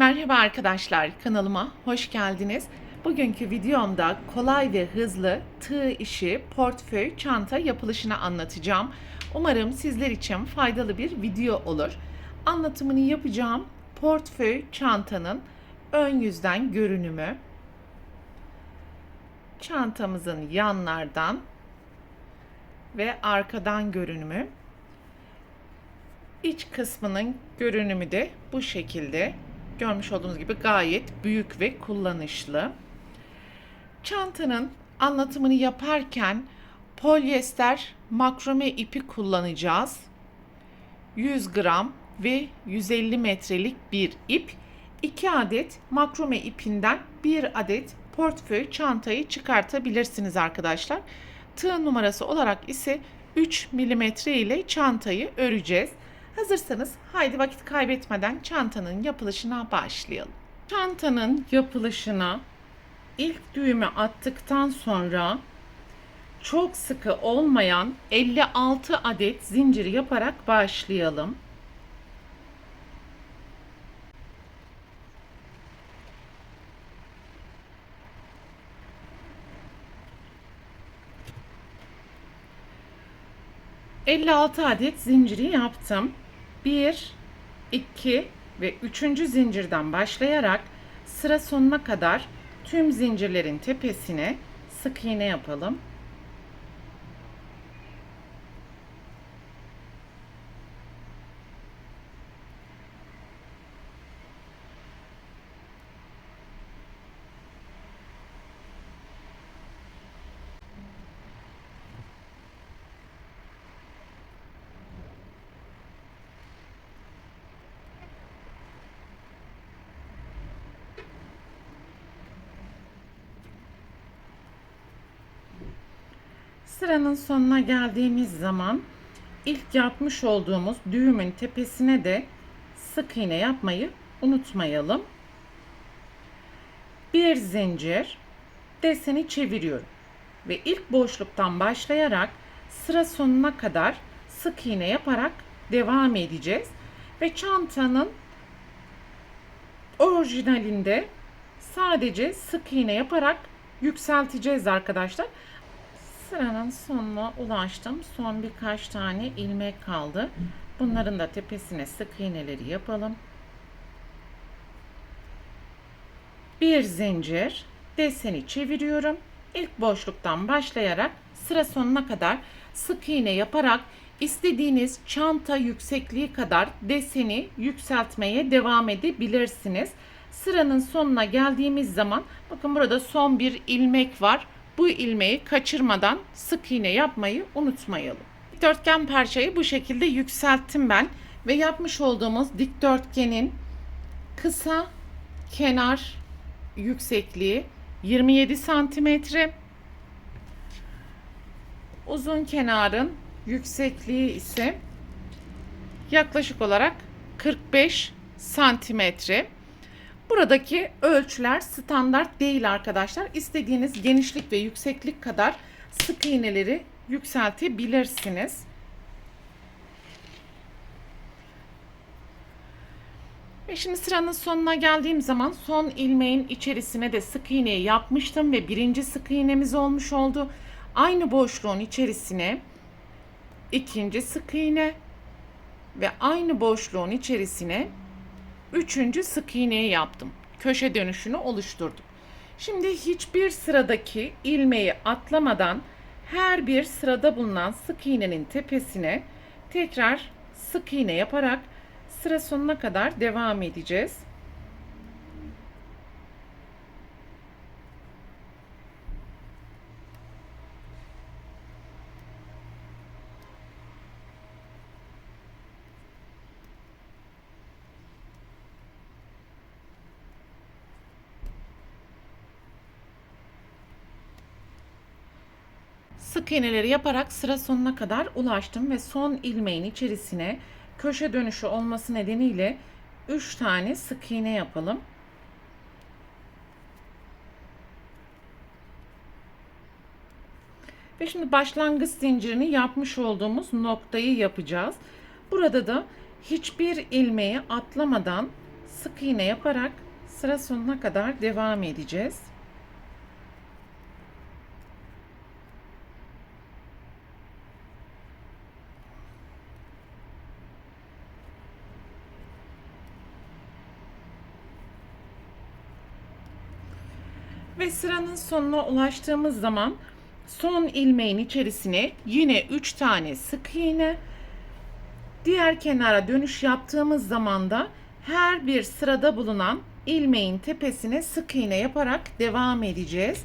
Merhaba arkadaşlar, kanalıma hoş geldiniz. Bugünkü videomda kolay ve hızlı tığ işi portföy çanta yapılışını anlatacağım. Umarım sizler için faydalı bir video olur. Anlatımını yapacağım portföy çantanın ön yüzden görünümü, çantamızın yanlardan ve arkadan görünümü, iç kısmının görünümü de bu şekilde. Görmüş olduğunuz gibi gayet büyük ve kullanışlı. Çantanın anlatımını yaparken polyester makrome ipi kullanacağız. 100 gram ve 150 metrelik bir ip. 2 adet makrome ipinden 1 adet portföy çantayı çıkartabilirsiniz arkadaşlar. Tığ numarası olarak ise 3 milimetre ile çantayı öreceğiz. Hazırsanız haydi vakit kaybetmeden çantanın yapılışına başlayalım. Çantanın yapılışına ilk düğümü attıktan sonra çok sıkı olmayan 56 adet zincir yaparak başlayalım. ...56 adet zinciri yaptım. 1, 2 ve 3. zincirden başlayarak sıra sonuna kadar tüm zincirlerin tepesine sık iğne yapalım. Sıranın sonuna geldiğimiz zaman ilk yapmış olduğumuz düğümün tepesine de sık iğne yapmayı unutmayalım. Bir zincir, deseni çeviriyorum ve ilk boşluktan başlayarak sıra sonuna kadar sık iğne yaparak devam edeceğiz ve çantanın orijinalinde sadece sık iğne yaparak yükselteceğiz arkadaşlar. Sıranın sonuna ulaştım. Son birkaç tane ilmek kaldı. Bunların da tepesine sık iğneleri yapalım. Bir zincir, deseni çeviriyorum. İlk boşluktan başlayarak sıra sonuna kadar sık iğne yaparak istediğiniz çanta yüksekliği kadar deseni yükseltmeye devam edebilirsiniz. Sıranın sonuna geldiğimiz zaman bakın burada son bir ilmek var. Bu ilmeği kaçırmadan sık iğne yapmayı unutmayalım. Dikdörtgen parçayı bu şekilde yükselttim ben ve yapmış olduğumuz dikdörtgenin kısa kenar yüksekliği 27 santimetre. Uzun kenarın yüksekliği ise yaklaşık olarak 45 santimetre. Buradaki ölçüler standart değil arkadaşlar. İstediğiniz genişlik ve yükseklik kadar sık iğneleri yükseltebilirsiniz. Ve şimdi sıranın sonuna geldiğim zaman son ilmeğin içerisine de sık iğneyi yapmıştım ve birinci sık iğnemiz olmuş oldu. Aynı boşluğun içerisine ikinci sık iğne ve aynı boşluğun içerisine üçüncü sık iğneyi yaptım. Köşe dönüşünü oluşturdum. Şimdi hiçbir sıradaki ilmeği atlamadan her bir sırada bulunan sık iğnenin tepesine tekrar sık iğne yaparak sıra sonuna kadar devam edeceğiz. Sık iğneleri yaparak sıra sonuna kadar ulaştım ve son ilmeğin içerisine köşe dönüşü olması nedeniyle 3 tane sık iğne yapalım. Ve şimdi başlangıç zincirini yapmış olduğumuz noktayı yapacağız. Burada da hiçbir ilmeği atlamadan sık iğne yaparak sıra sonuna kadar devam edeceğiz. Ve sıranın sonuna ulaştığımız zaman son ilmeğin içerisine yine 3 tane sık iğne, diğer kenara dönüş yaptığımız zaman da her bir sırada bulunan ilmeğin tepesine sık iğne yaparak devam edeceğiz.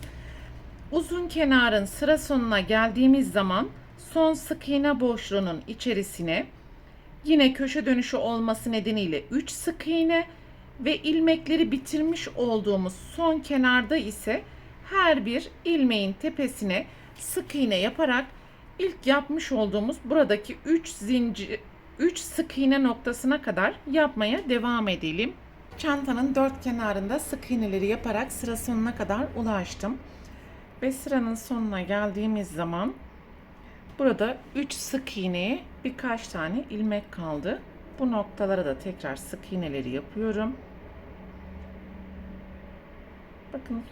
Uzun kenarın sıra sonuna geldiğimiz zaman son sık iğne boşluğunun içerisine yine köşe dönüşü olması nedeniyle 3 sık iğne ve ilmekleri bitirmiş olduğumuz son kenarda ise her bir ilmeğin tepesine sık iğne yaparak ilk yapmış olduğumuz buradaki 3 sık iğne noktasına kadar yapmaya devam edelim. Çantanın dört kenarında sık iğneleri yaparak sıra sonuna kadar ulaştım. Ve sıranın sonuna geldiğimiz zaman burada 3 sık iğneye birkaç tane ilmek kaldı. Bu noktalara da tekrar sık iğneleri yapıyorum. Bakın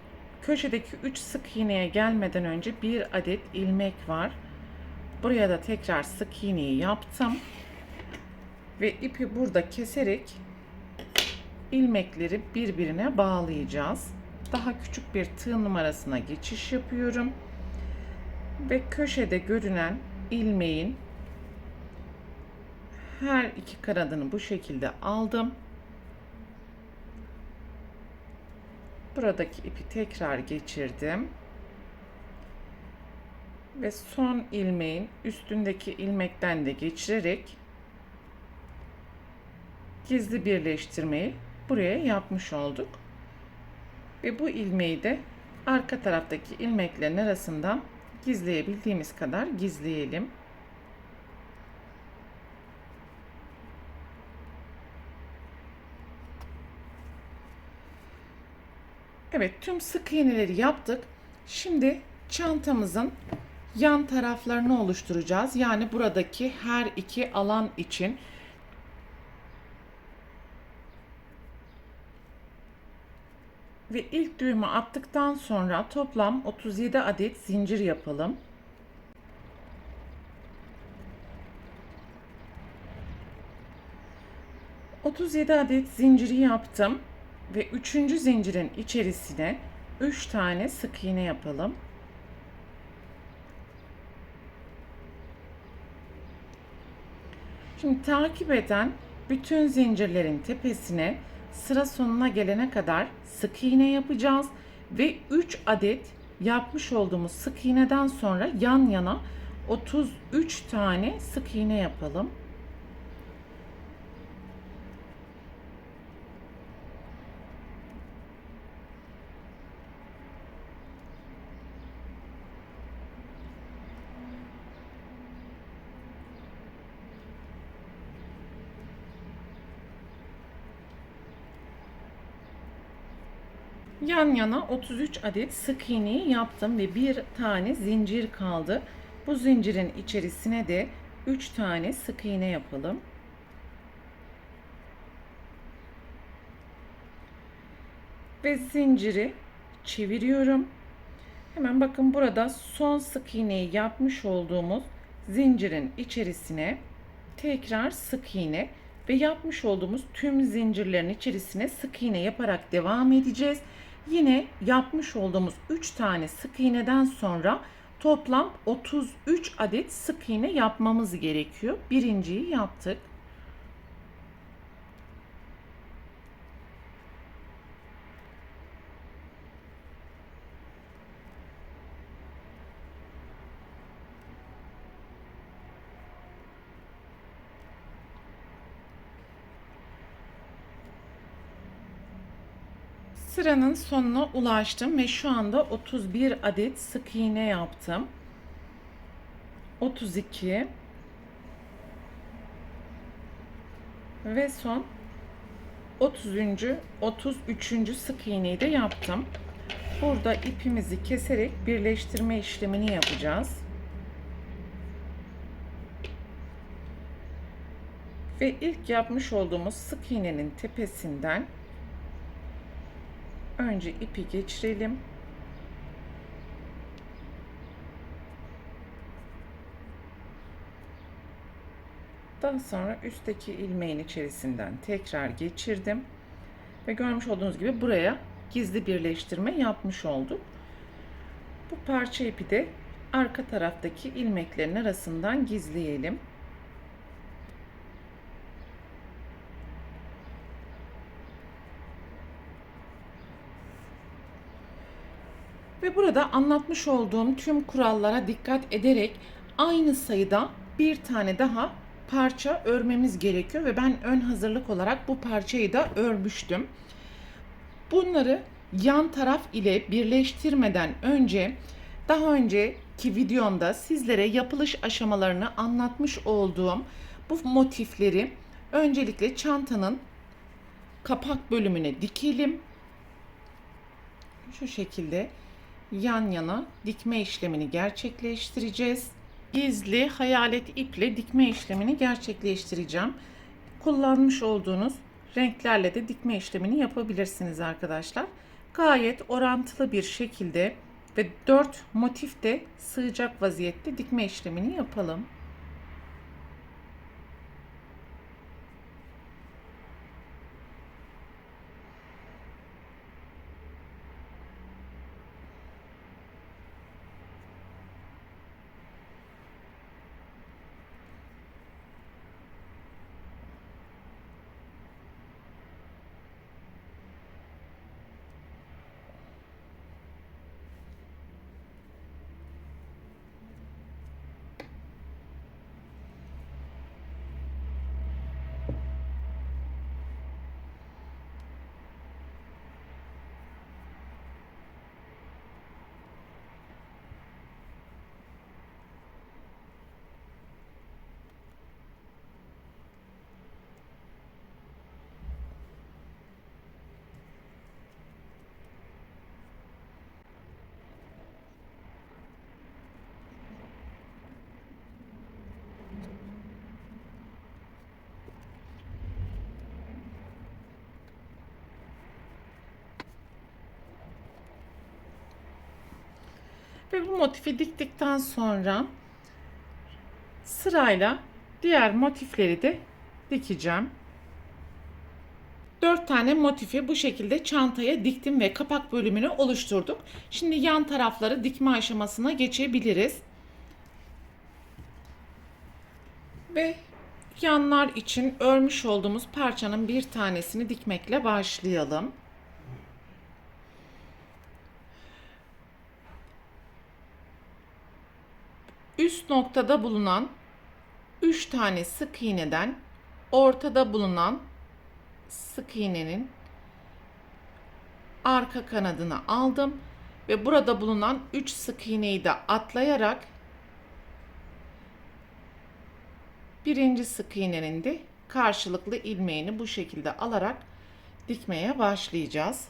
köşedeki 3 sık iğneye gelmeden önce bir adet ilmek var. Buraya da tekrar sık iğneyi yaptım. Ve ipi burada keserek ilmekleri birbirine bağlayacağız. Daha küçük bir tığ numarasına geçiş yapıyorum. Ve köşede görünen ilmeğin her iki kanadını bu şekilde aldım. Buradaki ipi tekrar geçirdim. Ve son ilmeğin üstündeki ilmekten de geçirerek gizli birleştirmeyi buraya yapmış olduk. Ve bu ilmeği de arka taraftaki ilmeklerin arasından gizleyebildiğimiz kadar gizleyelim. Evet, tüm sık iğneleri yaptık. Şimdi çantamızın yan taraflarını oluşturacağız. Yani buradaki her iki alan için ve ilk düğümü attıktan sonra toplam 37 adet zincir yapalım. ...37 adet zinciri yaptım ve 3. zincirin içerisine 3 tane sık iğne yapalım. Şimdi takip eden bütün zincirlerin tepesine sıra sonuna gelene kadar sık iğne yapacağız ve 3 adet yapmış olduğumuz sık iğneden sonra yan yana 33 tane sık iğne yapalım. Yan yana 33 adet sık iğneyi yaptım ve bir tane zincir kaldı. Bu zincirin içerisine de 3 tane sık iğne yapalım. Ve zinciri çeviriyorum. Hemen bakın burada son sık iğneyi yapmış olduğumuz zincirin içerisine tekrar sık iğne ve yapmış olduğumuz tüm zincirlerin içerisine sık iğne yaparak devam edeceğiz. Yine yapmış olduğumuz 3 tane sık iğneden sonra toplam 33 adet sık iğne yapmamız gerekiyor. Birinciyi yaptık. Sıranın sonuna ulaştım ve şu anda 31 adet sık iğne yaptım. 32 ve son 33. sık iğneyi de yaptım. Burada ipimizi keserek birleştirme işlemini yapacağız. Ve ilk yapmış olduğumuz sık iğnenin tepesinden önce ipi geçirelim. Daha sonra üstteki ilmeğin içerisinden tekrar geçirdim. Ve görmüş olduğunuz gibi buraya gizli birleştirme yapmış olduk. Bu parça ipi de arka taraftaki ilmeklerin arasından gizleyelim. Ve burada anlatmış olduğum tüm kurallara dikkat ederek aynı sayıda bir tane daha parça örmemiz gerekiyor ve ben ön hazırlık olarak bu parçayı da örmüştüm. Bunları yan taraf ile birleştirmeden önce daha önceki videomda sizlere yapılış aşamalarını anlatmış olduğum bu motifleri öncelikle çantanın kapak bölümüne dikelim. Şu şekilde yan yana dikme işlemini gerçekleştireceğiz. Gizli hayalet iple dikme işlemini gerçekleştireceğim. Kullanmış olduğunuz renklerle de dikme işlemini yapabilirsiniz arkadaşlar. Gayet orantılı bir şekilde ve 4 motif de sığacak vaziyette dikme işlemini yapalım. Ve bu motifi diktikten sonra sırayla diğer motifleri de dikeceğim. 4 tane motifi bu şekilde çantaya diktim ve kapak bölümünü oluşturduk. Şimdi yan tarafları dikme aşamasına geçebiliriz. Ve yanlar için örmüş olduğumuz parçanın bir tanesini dikmekle başlayalım. Üst noktada bulunan 3 tane sık iğneden ortada bulunan sık iğnenin arka kanadını aldım ve burada bulunan 3 sık iğneyi de atlayarak birinci sık iğnenin de karşılıklı ilmeğini bu şekilde alarak dikmeye başlayacağız.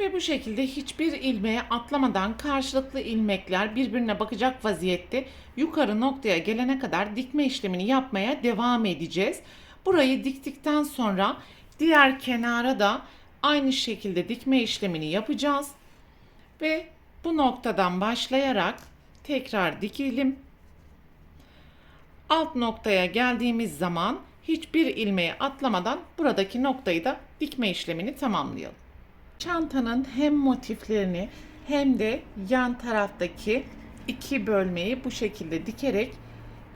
Ve bu şekilde hiçbir ilmeğe atlamadan karşılıklı ilmekler birbirine bakacak vaziyette yukarı noktaya gelene kadar dikme işlemini yapmaya devam edeceğiz. Burayı diktikten sonra diğer kenara da aynı şekilde dikme işlemini yapacağız. Ve bu noktadan başlayarak tekrar dikelim. Alt noktaya geldiğimiz zaman hiçbir ilmeğe atlamadan buradaki noktayı da dikme işlemini tamamlayalım. Çantanın hem motiflerini hem de yan taraftaki iki bölmeyi bu şekilde dikerek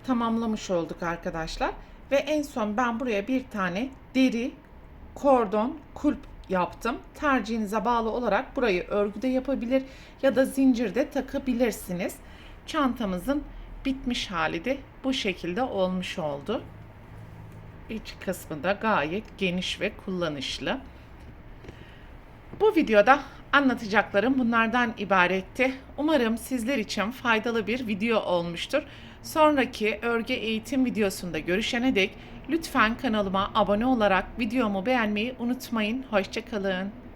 tamamlamış olduk arkadaşlar. Ve en son ben buraya bir tane deri kordon kulp yaptım. Tercihinize bağlı olarak burayı örgüde yapabilir ya da zincirde takabilirsiniz. Çantamızın bitmiş hali de bu şekilde olmuş oldu. İç kısmı da gayet geniş ve kullanışlı. Bu videoda anlatacaklarım bunlardan ibaretti. Umarım sizler için faydalı bir video olmuştur. Sonraki örgü eğitim videosunda görüşene dek lütfen kanalıma abone olarak videomu beğenmeyi unutmayın. Hoşça kalın.